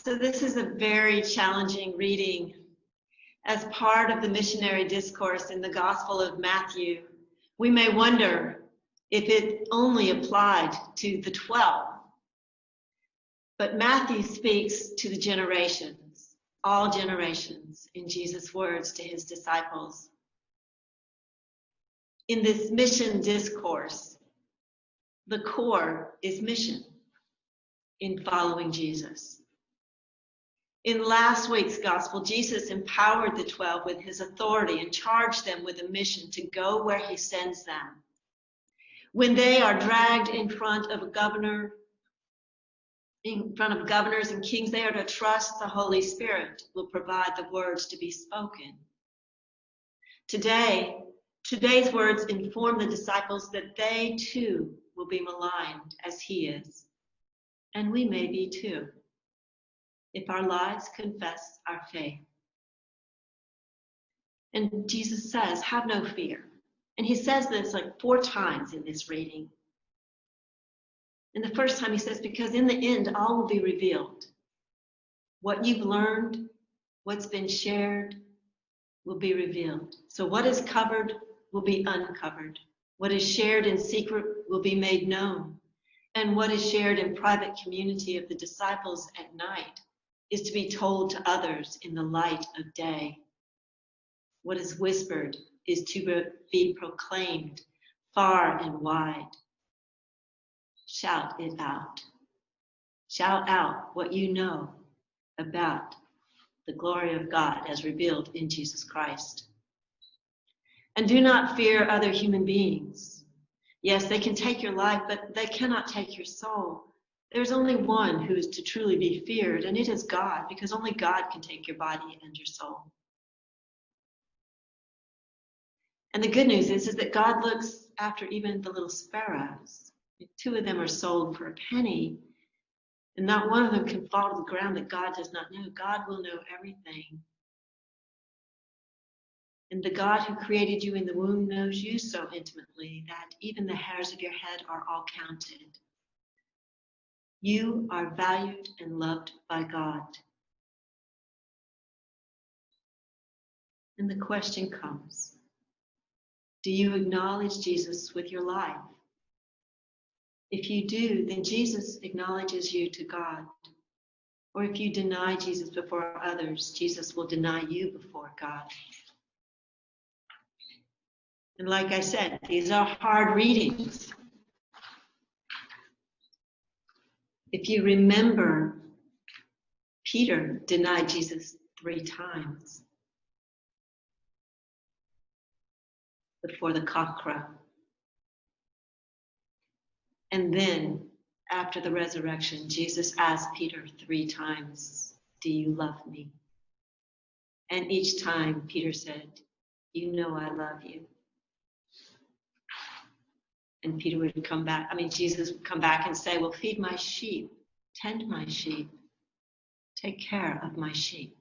So this is a very challenging reading. As part of the missionary discourse in the Gospel of Matthew, we may wonder if it only applied to the 12. But Matthew speaks to the generations, all generations, in Jesus' words to his disciples. In this mission discourse, the core is mission in following Jesus. In last week's gospel, Jesus empowered the 12 with his authority and charged them with a mission to go where he sends them. When they are dragged in front of governors and kings, they are to trust the Holy Spirit will provide the words to be spoken. Today's words inform the disciples that they too will be maligned as he is. And we may be too, if our lives confess our faith. And Jesus says, have no fear. And he says this like 4 times in this reading. And the first time he says, because in the end, all will be revealed. What you've learned, what's been shared, will be revealed. So what is covered will be uncovered. What is shared in secret will be made known. And what is shared in private community of the disciples at night is to be told to others in the light of day. What is whispered is to be proclaimed far and wide. Shout it out. Shout out what you know about the glory of God as revealed in Jesus Christ. And do not fear other human beings. Yes, they can take your life, but they cannot take your soul. There's only one who is to truly be feared, and it is God, because only God can take your body and your soul. And the good news is that God looks after even the little sparrows. 2 of them are sold for a penny, and not one of them can fall to the ground that God does not know. God will know everything. And the God who created you in the womb knows you so intimately that even the hairs of your head are all counted. You are valued and loved by God. And the question comes, do you acknowledge Jesus with your life? If you do, then Jesus acknowledges you to God. Or if you deny Jesus before others, Jesus will deny you before God. And like I said, these are hard readings. If you remember, Peter denied Jesus 3 times before the cock crowed. And then, after the resurrection, Jesus asked Peter 3 times, do you love me? And each time Peter said, you know I love you. And Peter would come back, Jesus would come back and say, well, feed my sheep, tend my sheep, take care of my sheep.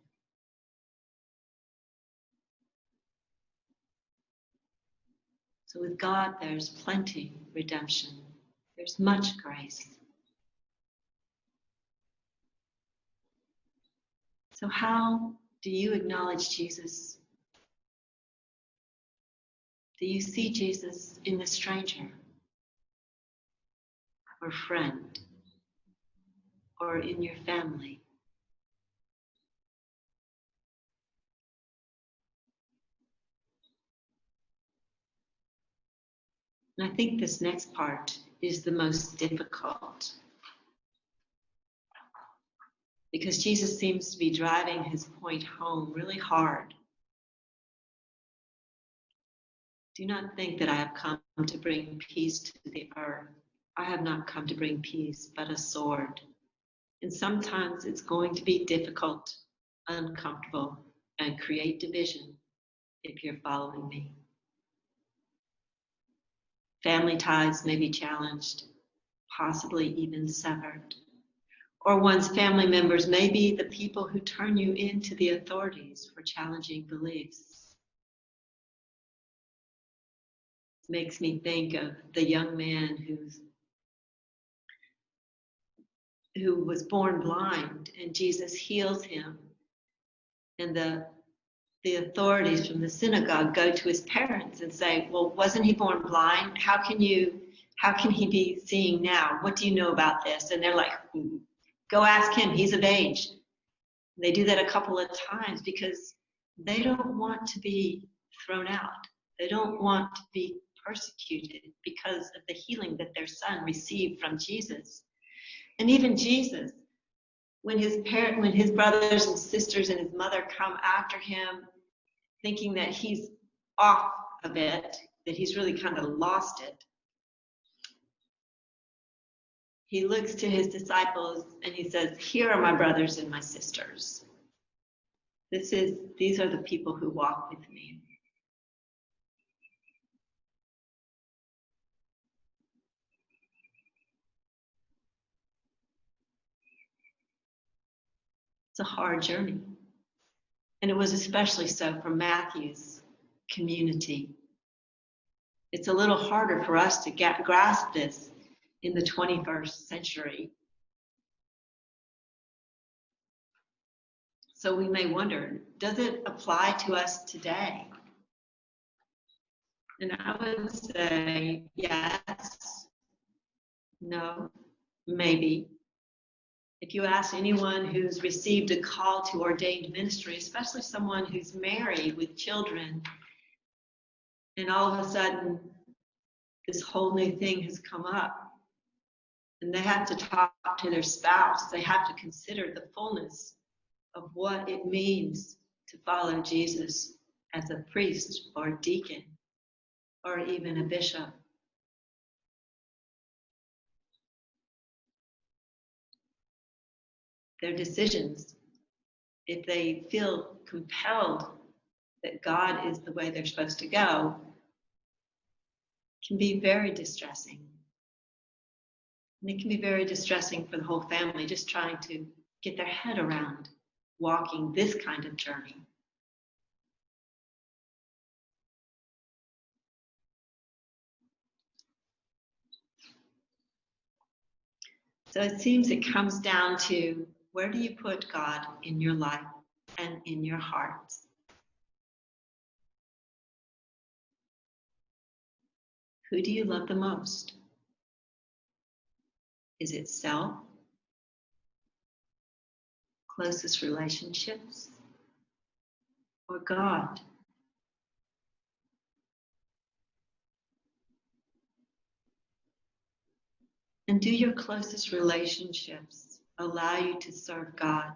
So with God, there's plenty redemption. There's much grace. So how do you acknowledge Jesus? Do you see Jesus in the stranger or friend or in your family? And I think this next part is the most difficult, because Jesus seems to be driving his point home really hard. Do not think that I have come to bring peace to the earth. I have not come to bring peace, but a sword. And sometimes it's going to be difficult, uncomfortable, and create division if you're following me. Family ties may be challenged, possibly even severed. Or one's family members may be the people who turn you into the authorities for challenging beliefs. It makes me think of the young man who's who was born blind, and Jesus heals him. And the authorities from the synagogue go to his parents and say, well, wasn't he born blind? How can he be seeing now? What do you know about this? And they're like, go ask him, he's of age. They do that a couple of times because they don't want to be thrown out. They don't want to be persecuted because of the healing that their son received from Jesus. And even Jesus, when his brothers and sisters and his mother come after him, thinking that he's off a bit, that he's really kind of lost it, he looks to his disciples and he says, here are my brothers and my sisters. These are the people who walk with me. It's a hard journey. And it was especially so for Matthew's community. It's a little harder for us to grasp this in the 21st century. So we may wonder, does it apply to us today? And I would say yes, no, maybe. If you ask anyone who's received a call to ordained ministry, especially someone who's married with children, and all of a sudden this whole new thing has come up, and they have to talk to their spouse, they have to consider the fullness of what it means to follow Jesus as a priest or a deacon or even a bishop. Their decisions, if they feel compelled that God is the way they're supposed to go, can be very distressing. And it can be very distressing for the whole family, just trying to get their head around walking this kind of journey. So it seems it comes down to, where do you put God in your life and in your heart? Who do you love the most? Is it self? Closest relationships? Or God? And do your closest relationships allow you to serve God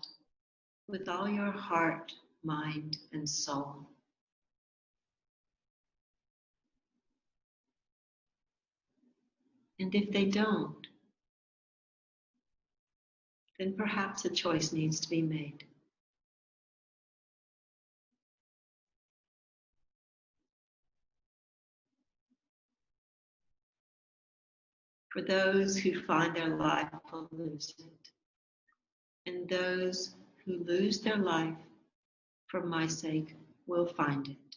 with all your heart, mind, and soul? And if they don't, then perhaps a choice needs to be made. For those who find their life will lose it, and those who lose their life for my sake will find it.